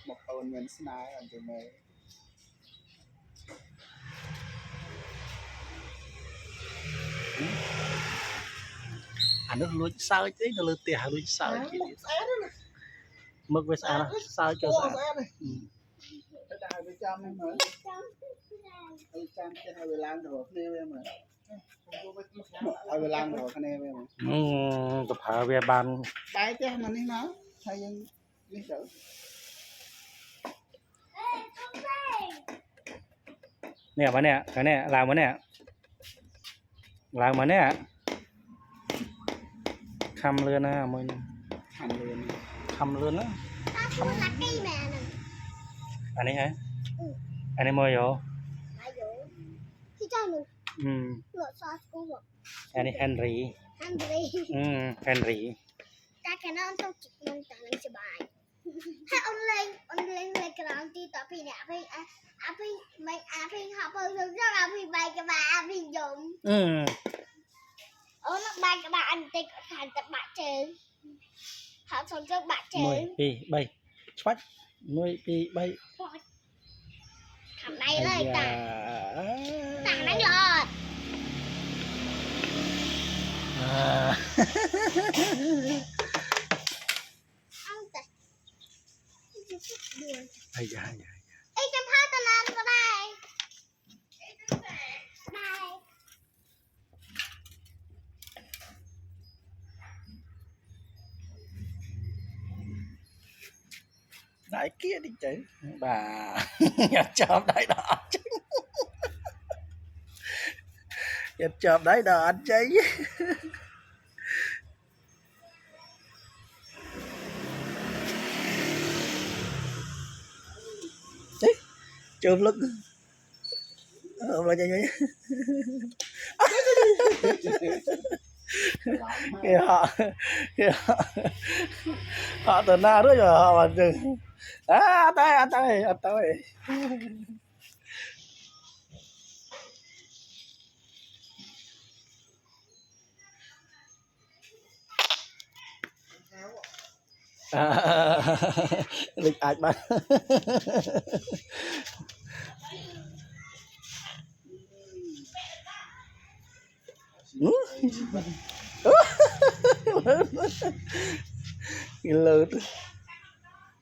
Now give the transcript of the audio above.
một ôn mình snai làm từ mày à nước lúa sao chứ nó lừa tiền lúa sao chứ mực với sao sao cho sao đại với trăm em mới trăm trên hai mươi lăm rồi nè em mới hai mươi lăm rồi anh em tập hợp về bàn bài chứ mà nên nói thay nhưng đi thử nè mà nè cái nè làm mà nè khăm lươn á mình khăm lươn á anh ấy hả anh ấy mời vô anh ấy Henry Henry ta cái nóต้องจิกลงแต่ลังสบายให้on lên cái đó đi tập thì nè mình mình học hơn rất là mình bài cái bà mình dùng nó bài cái bà anh tịch thành tập bạn chơi họ xong cho bạn chơi 10 ปีใบชวัด10 ปีใบ thằng nàyเลยtặng đánh lọt ai da ấy chăm hai tao làm vào đây đại kia đi chứ bà chọp đại đỏ chứ chọp đại đỏ chứ chụp lưng không là như vậy họ từ na đó rồi họ mà chừng anh tới lịch ảnh mà cái lợn